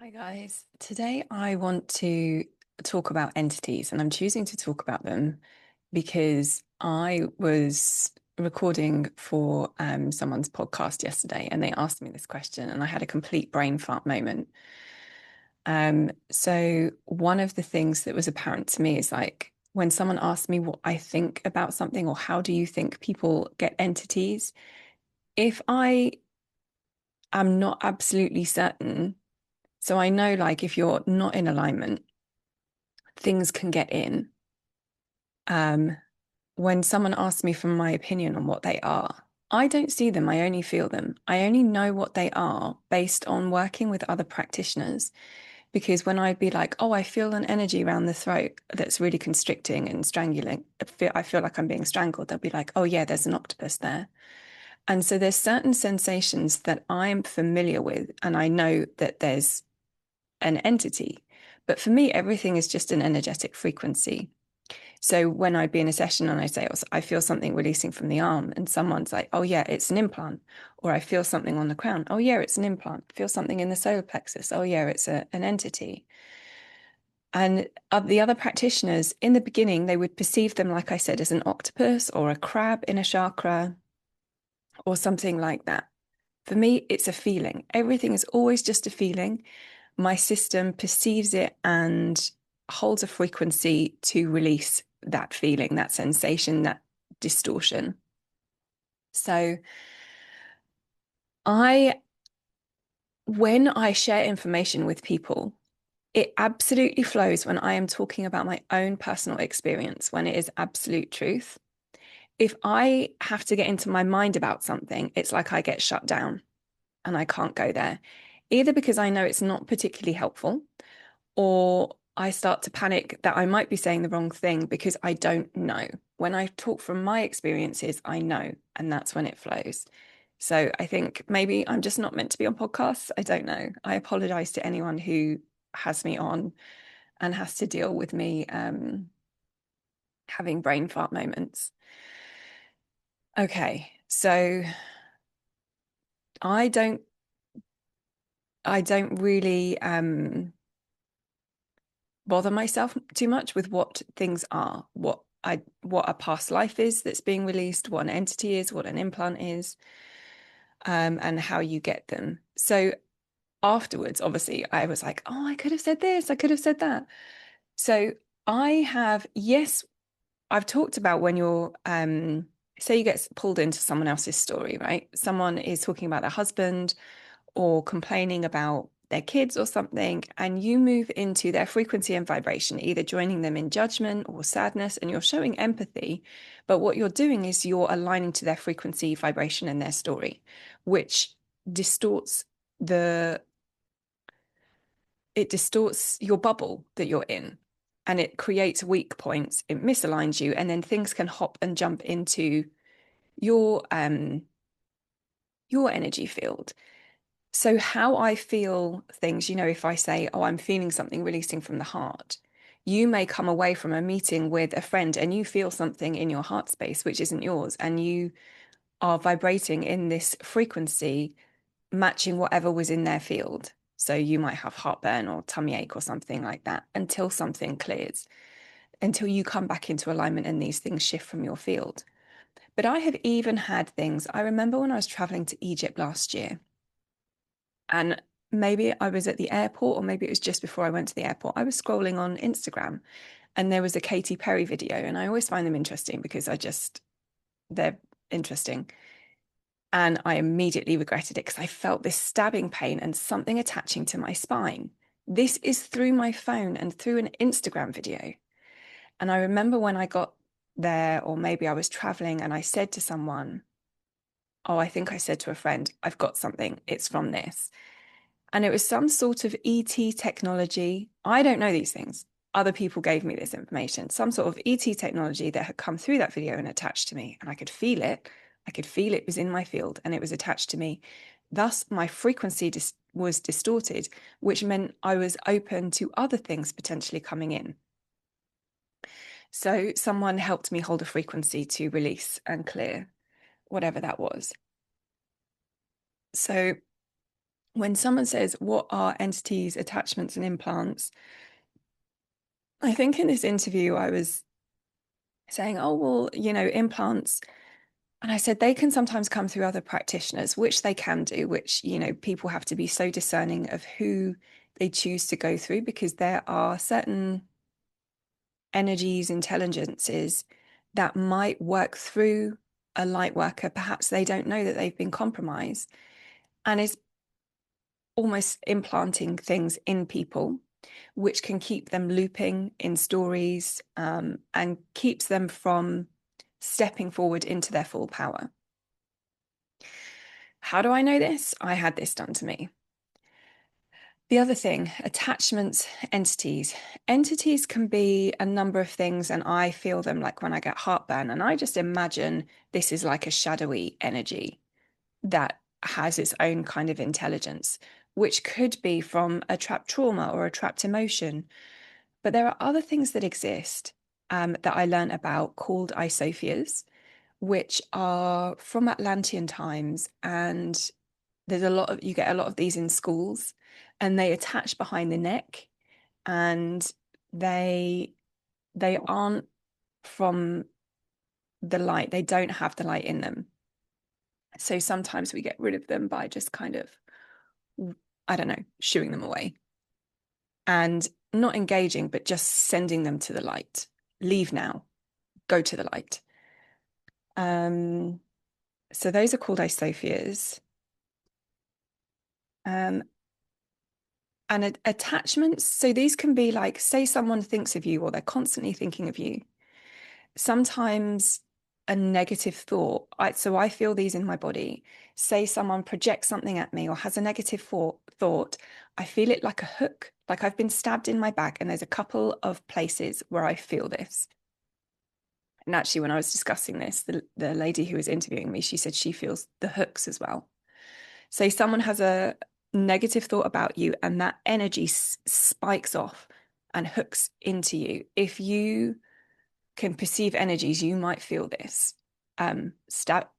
Hi guys. Today I want to talk about entities, and I'm choosing to talk about them because I was recording for someone's podcast yesterday and they asked me this question and I had a complete brain fart moment. So one of the things that was apparent to me is like when someone asks me what I think about something or how do you think people get entities, if I am not absolutely certain, so I know like if you're not in alignment, things can get in. Um, when someone asks me for my opinion on what they are, I don't see them, I only feel them. I only know what they are based on working with other practitioners. Because when I'd be like, oh, I feel an energy around the throat that's really constricting and strangling, I feel like I'm being strangled, they'll be like, oh, yeah, there's an octopus there. And so there's certain sensations that I'm familiar with, and I know that there's an entity. But for me, everything is just an energetic frequency. So when I'd be in a session and I say, oh, I feel something releasing from the arm, and someone's like, oh, yeah, it's an implant. Or I feel something on the crown. Oh, yeah, it's an implant. I feel something in the solar plexus. Oh, yeah, it's an entity. And the other practitioners, in the beginning, they would perceive them, like I said, as an octopus or a crab in a chakra or something like that. For me, it's a feeling. Everything is always just a feeling. My system perceives it and holds a frequency to release that feeling, that sensation, that distortion. So I, when I share information with people, it absolutely flows when I am talking about my own personal experience, when it is absolute truth. If I have to get into my mind about something, it's like I get shut down and I can't go there, either because I know it's not particularly helpful, or I start to panic that I might be saying the wrong thing because I don't know. When I talk from my experiences, I know, and that's when it flows. So I think maybe I'm just not meant to be on podcasts. I don't know. I apologize to anyone who has me on and has to deal with me having brain fart moments. Okay, so I don't I don't really bother myself too much with what things are, what a past life is that's being released, what an entity is, what an implant is, and how you get them. So afterwards, obviously, I was like, oh, I could have said this, I could have said that. So I have, yes, I've talked about when you're say you get pulled into someone else's story, right? Someone is talking about their husband or complaining about their kids or something, and you move into their frequency and vibration, either joining them in judgment or sadness, and you're showing empathy. But what you're doing is you're aligning to their frequency, vibration, and their story, which distorts the it distorts your bubble that you're in, and it creates weak points. It misaligns you, and then things can hop and jump into your um your energy field. So, how I feel things, if I say, oh, I'm feeling something releasing from the heart, you may come away from a meeting with a friend and you feel something in your heart space, which isn't yours, and you are vibrating in this frequency matching whatever was in their field. So, you might have heartburn or tummy ache or something like that until something clears, until you come back into alignment and these things shift from your field. But I have even had things, I remember when I was traveling to Egypt last year. And maybe I was at the airport, or maybe it was just before I went to the airport. I was scrolling on Instagram and there was a Katy Perry video. And I always find them interesting because they're interesting. And I immediately regretted it because I felt this stabbing pain and something attaching to my spine. This is through my phone and through an Instagram video. And I remember when I got there, or maybe I was traveling and I said to someone, oh, I think I said to a friend, I've got something, it's from this. And it was some sort of ET technology. I don't know these things. Other people gave me this information, some sort of ET technology that had come through that video and attached to me. And I could feel it. I could feel it was in my field and it was attached to me. Thus, my frequency was distorted, which meant I was open to other things potentially coming in. So, someone helped me hold a frequency to release and clear whatever that was. So, when someone says, what are entities, attachments, and implants? I think in this interview, I was saying, oh, well, implants. And I said they can sometimes come through other practitioners, which they can do, which, people have to be so discerning of who they choose to go through, because there are certain energies, intelligences that might work through a light worker. Perhaps they don't know that they've been compromised and is almost implanting things in people, which can keep them looping in stories, and keeps them from stepping forward into their full power. How do I know this? I had this done to me. The other thing, attachments, entities. Entities can be a number of things, and I feel them like when I get heartburn, and I just imagine this is like a shadowy energy that has its own kind of intelligence, which could be from a trapped trauma or a trapped emotion. But there are other things that exist, that I learned about, called Isophias, which are from Atlantean times, and you get a lot of these in schools, and they attach behind the neck, and they they aren't from the light. They don't have the light in them. So sometimes we get rid of them by just kind of, I don't know, shooing them away and not engaging, but just sending them to the light. Leave now, go to the light. So those are called Isophias. Um, and attachments, so these can be like, say someone thinks of you or they're constantly thinking of you. Sometimes a negative thought, so I feel these in my body. Say someone projects something at me or has a negative thought, I feel it like a hook, like I've been stabbed in my back, and there's a couple of places where I feel this. And actually, when I was discussing this, the lady who was interviewing me, she said she feels the hooks as well. Say someone has a negative thought about you, and that energy spikes off and hooks into you. If you can perceive energies, you might feel this,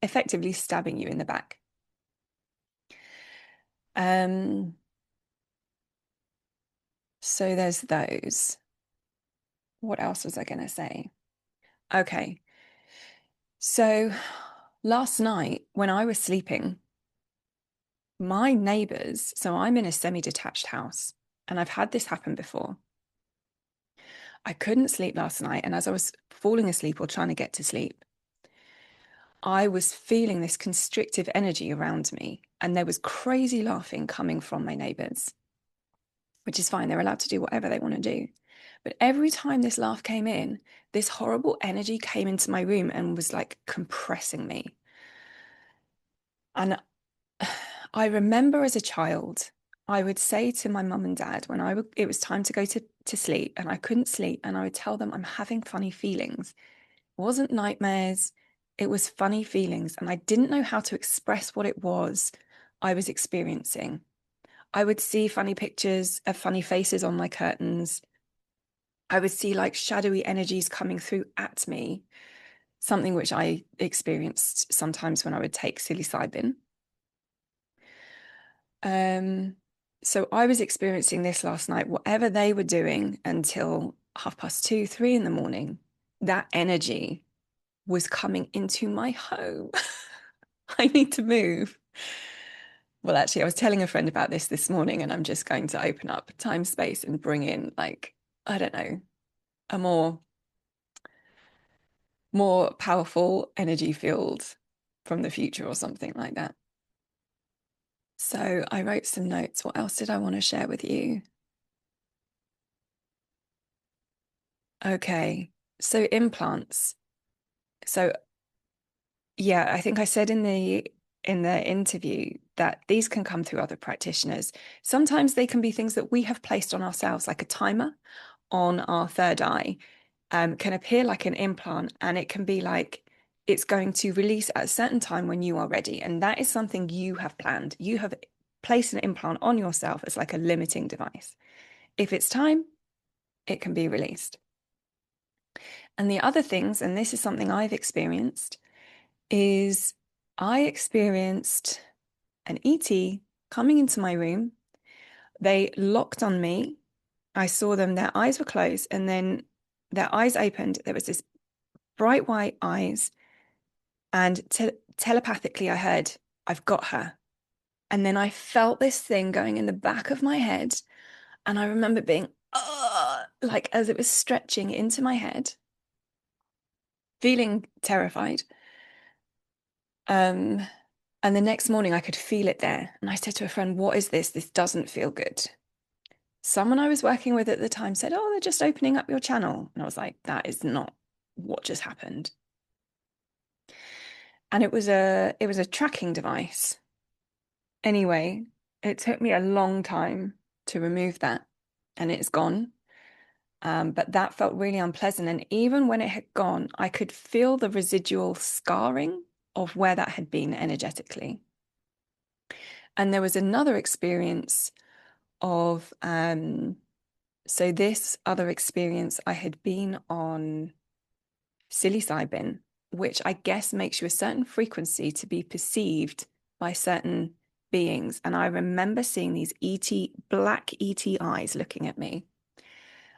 effectively stabbing you in the back. So there's those. What else was I going to say? Okay. So last night when I was sleeping, my neighbors, so I'm in a semi-detached house, and I've had this happen before. I couldn't sleep last night, and as I was falling asleep or trying to get to sleep, I was feeling this constrictive energy around me, and there was crazy laughing coming from my neighbors, which is fine. They're allowed to do whatever they want to do. But every time this laugh came in, this horrible energy came into my room and was like compressing me. And I remember as a child, I would say to my mum and dad when it was time to go to sleep and I couldn't sleep, and I would tell them I'm having funny feelings. It wasn't nightmares, it was funny feelings. And I didn't know how to express what it was I was experiencing. I would see funny pictures of funny faces on my curtains. I would see like shadowy energies coming through at me, something which I experienced sometimes when I would take psilocybin. So I was experiencing this last night, whatever they were doing until 2:30, 3 in the morning, that energy was coming into my home. I need to move. Well, actually, I was telling a friend about this morning, and I'm just going to open up time space and bring in, like, I don't know, a more powerful energy field from the future or something like that. So I wrote some notes. What else did I want to share with you? Okay, so implants. So yeah, I think I said in the interview that these can come through other practitioners. Sometimes they can be things that we have placed on ourselves, like a timer on our third eye, can appear like an implant, and it can be like it's going to release at a certain time when you are ready. And that is something you have planned. You have placed an implant on yourself as like a limiting device. If it's time, it can be released. And the other things, and this is something I've experienced, is I experienced an ET coming into my room. They locked on me. I saw them, their eyes were closed, and then their eyes opened. There was this bright white eyes, and telepathically, I heard, I've got her. And then I felt this thing going in the back of my head. And I remember being, like as it was stretching into my head, feeling terrified. Um, and the next morning I could feel it there. And I said to a friend, what is this? This doesn't feel good. Someone I was working with at the time said, oh, they're just opening up your channel. And I was like, that is not what just happened. And it was a tracking device. Anyway, it took me a long time to remove that, and it's gone. But that felt really unpleasant. And even when it had gone, I could feel the residual scarring of where that had been energetically. And there was another experience of, so this other experience, I had been on psilocybin, which I guess makes you a certain frequency to be perceived by certain beings. And I remember seeing these black ET eyes looking at me.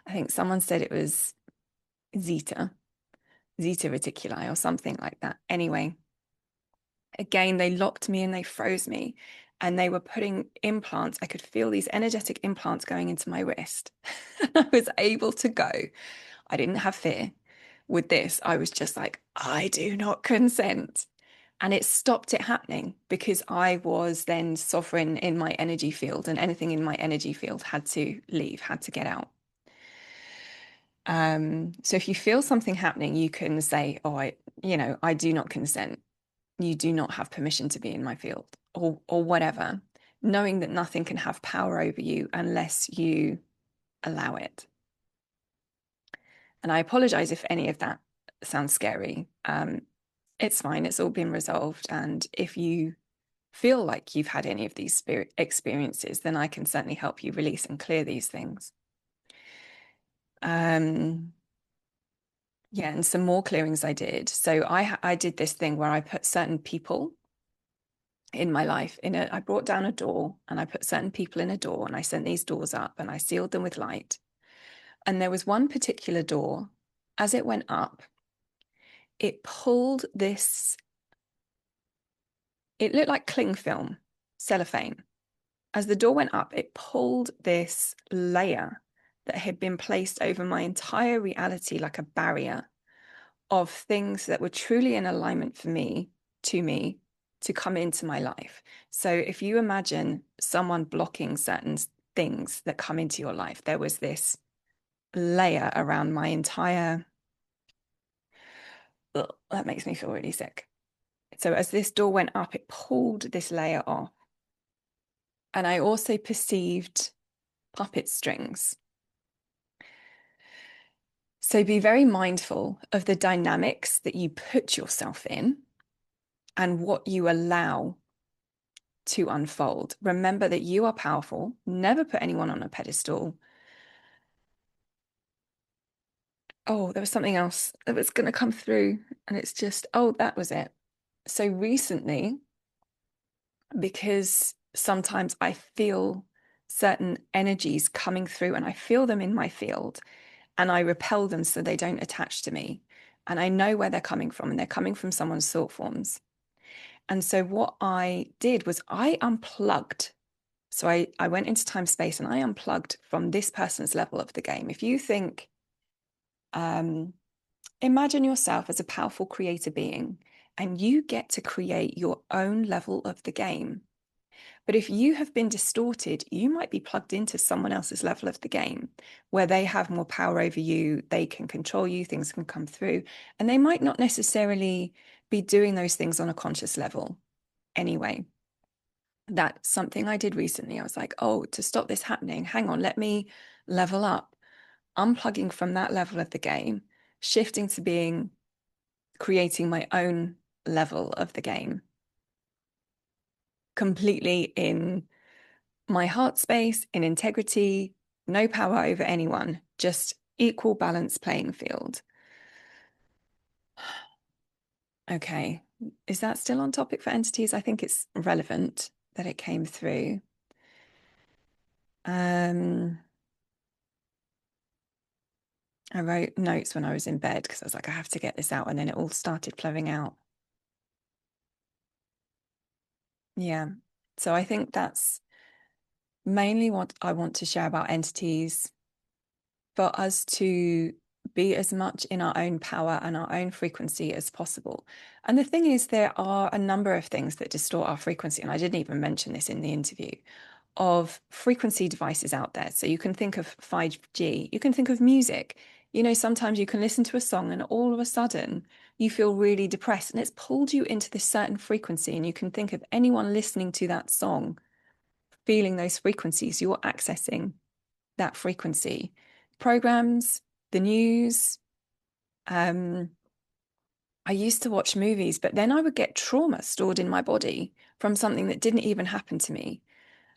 I think someone said it was Zeta reticuli or something like that. Anyway, again, they locked me and they froze me, and they were putting implants. I could feel these energetic implants going into my wrist. I was able to go. I didn't have fear. With this, I was just like, I do not consent. And it stopped it happening because I was then sovereign in my energy field, and anything in my energy field had to leave, had to get out. So if you feel something happening, you can say, oh, I do not consent. You do not have permission to be in my field, or whatever, knowing that nothing can have power over you unless you allow it. And I apologize if any of that sounds scary. It's fine. It's all been resolved. And if you feel like you've had any of these spirit experiences, then I can certainly help you release and clear these things. Yeah, and some more clearings I did. So I did this thing where I put certain people in my life I brought down a door, and I put certain people in a door, and I sent these doors up, and I sealed them with light. And there was one particular door, as it went up, it pulled this, it looked like cling film, cellophane. As the door went up, it pulled this layer that had been placed over my entire reality, like a barrier of things that were truly in alignment for me, to come into my life. So if you imagine someone blocking certain things that come into your life, there was this layer around my entire, ugh, that makes me feel really sick. So as this door went up, it pulled this layer off. And I also perceived puppet strings. So be very mindful of the dynamics that you put yourself in and what you allow to unfold. Remember that you are powerful. Never put anyone on a pedestal. Oh, there was something else that was going to come through, and it's just, oh, that was it. So recently, because sometimes I feel certain energies coming through and I feel them in my field, and I repel them so they don't attach to me. And I know where they're coming from, and they're coming from someone's thought forms. And so what I did was I unplugged. So I went into time space and I unplugged from this person's level of the game. If you think, imagine yourself as a powerful creator being, and you get to create your own level of the game. But if you have been distorted, you might be plugged into someone else's level of the game where they have more power over you, they can control you, things can come through, and they might not necessarily be doing those things on a conscious level anyway. That's something I did recently. I was like, oh, to stop this happening, hang on, let me level up. Unplugging from that level of the game, shifting to creating my own level of the game, completely in my heart space, in integrity, no power over anyone, just equal balance playing field. Okay, is that still on topic for entities? I think it's relevant. that it came through. I wrote notes when I was in bed because I was like, I have to get this out. And then it all started flowing out. Yeah. So I think that's mainly what I want to share about entities, for us to be as much in our own power and our own frequency as possible. And the thing is, there are a number of things that distort our frequency. And I didn't even mention this in the interview, of frequency devices out there. So you can think of 5G, you can think of music. You know, sometimes you can listen to a song and all of a sudden you feel really depressed and it's pulled you into this certain frequency. And you can think of anyone listening to that song, feeling those frequencies, you're accessing that frequency. Programs, the news. I used to watch movies, but then I would get trauma stored in my body from something that didn't even happen to me.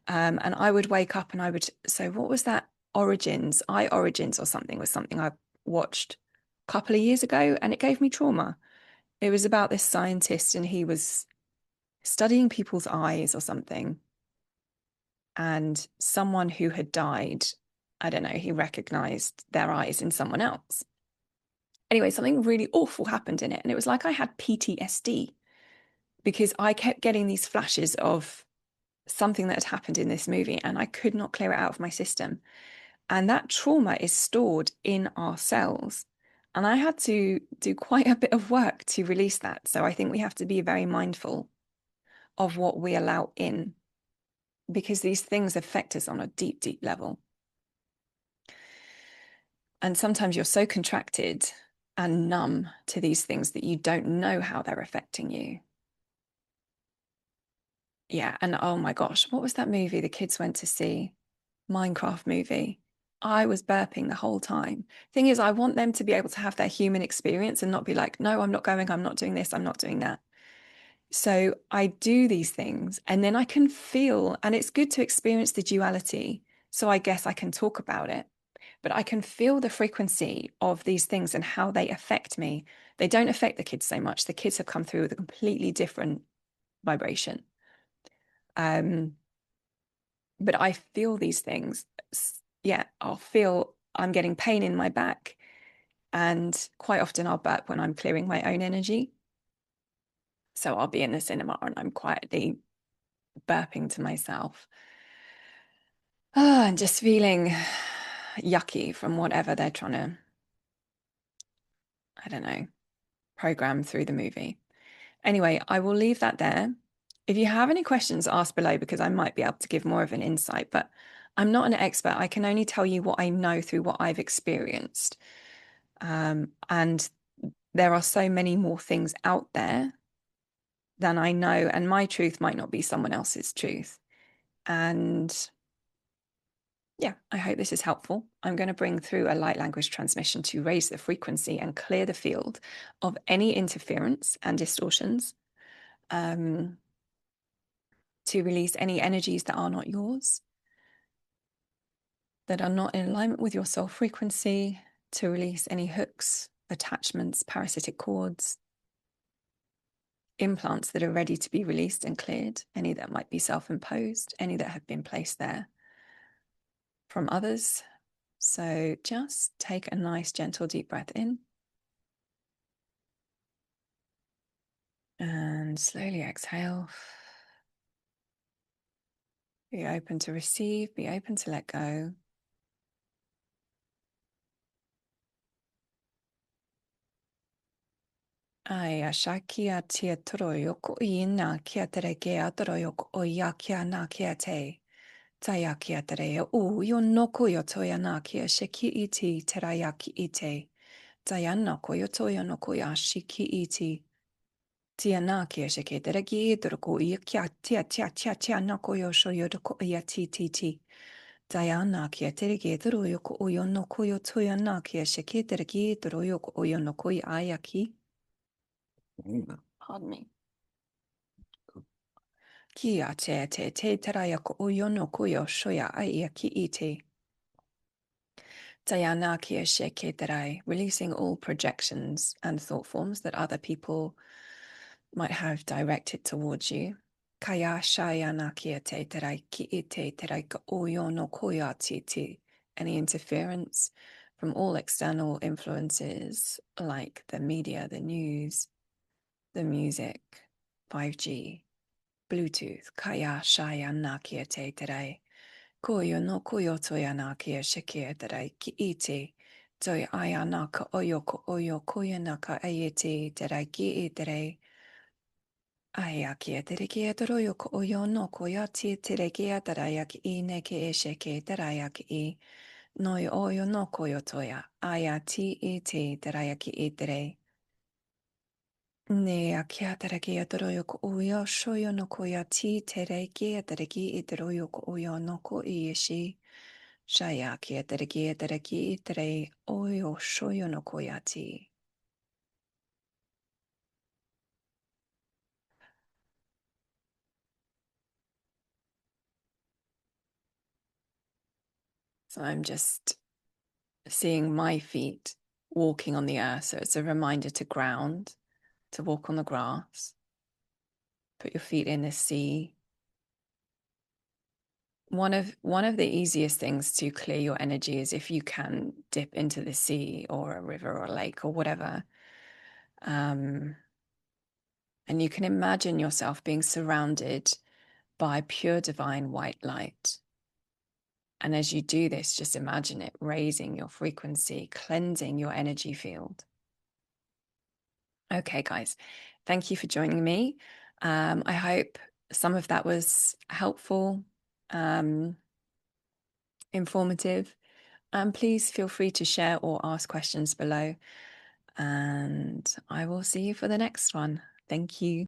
And I would wake up and I would say, what was that? Origins, I Origins or something, was something I watched a couple of years ago, and it gave me trauma. It was about this scientist and he was studying people's eyes or something. And someone who had died, I don't know, he recognized their eyes in someone else. Anyway, something really awful happened in it. And it was like I had PTSD because I kept getting these flashes of something that had happened in this movie and I could not clear it out of my system. And that trauma is stored in our cells. And I had to do quite a bit of work to release that. So I think we have to be very mindful of what we allow in, because these things affect us on a deep, deep level. And sometimes you're so contracted and numb to these things that you don't know how they're affecting you. Yeah. And oh my gosh, what was that movie the kids went to see? Minecraft movie. I was burping the whole time. Thing is, I want them to be able to have their human experience and not be like, no, I'm not going, I'm not doing this, I'm not doing that. So I do these things and then I can feel, and it's good to experience the duality. So I guess I can talk about it, but I can feel the frequency of these things and how they affect me. They don't affect the kids so much. The kids have come through with a completely different vibration. But I feel these things. Yeah, I'll feel I'm getting pain in my back. And quite often I'll burp when I'm clearing my own energy. So I'll be in the cinema and I'm quietly burping to myself. And just feeling yucky from whatever they're trying to, I don't know, program through the movie. Anyway, I will leave that there. If you have any questions, ask below because I might be able to give more of an insight, but I'm not an expert. I can only tell you what I know through what I've experienced. And there are so many more things out there than I know, and my truth might not be someone else's truth. And yeah, I hope this is helpful. I'm going to bring through a light language transmission to raise the frequency and clear the field of any interference and distortions, to release any energies that are not yours, that are not in alignment with your soul frequency, to release any hooks, attachments, parasitic cords, implants that are ready to be released and cleared, any that might be self-imposed, any that have been placed there from others. So just take a nice, gentle, deep breath in and slowly exhale. Be open to receive, be open to let go. Aya shakia tia toroyoko ina kia terekea toroyoko oya kia na kia te. Taya kia terea u yon no kuyo toya na kia shiki iti terayaki ite. Taya no kuyo toya no kuya shiki iti. Tia na kia shiki tereki idroko iya kia tia no kuyo shoyo doko iya ti ti ti. Taya na kia tereki idroyoko uyo no kuyo toya na kia shiki tereki idroyoko uyo no kuya ayaki. Pardon me. Kia te terayako uyo no kuyo shoya ayaki ite. Dayana kia sheke terai, releasing all projections and thought forms that other people might have directed towards you. Kaya shayana kia te terai ki I te terai ka oyo no koya te. Any interference from all external influences like the media, the news, the music, 5G, Bluetooth, kaya shayana kia te terai. Koyo no koyo toyana kia shikia terai ki ite. Toi ayana ka oyo koya na ka ayete terai ki ite. Aya kia tere kia toro ko oyo no koya ti tere kia taraya ki I ne ke e sheke taraya ki I. Noi oyo no koyo toya. Aya ti I te taraya ki I tere. Ne a kia tere kia toro ko oyo shoyo no koya ti tere kia tere ki I toro ko oyo no ko I ishi. Shaya kia tere ki I tere oyo shoyo no koya ti. So I'm just seeing my feet walking on the earth. So it's a reminder to ground, to walk on the grass, put your feet in the sea. One of the easiest things to clear your energy is if you can dip into the sea or a river or a lake or whatever. And you can imagine yourself being surrounded by pure divine white light. And as you do this, just imagine it raising your frequency, cleansing your energy field. Okay, guys, thank you for joining me. I hope some of that was helpful, informative. Please feel free to share or ask questions below, and I will see you for the next one. Thank you.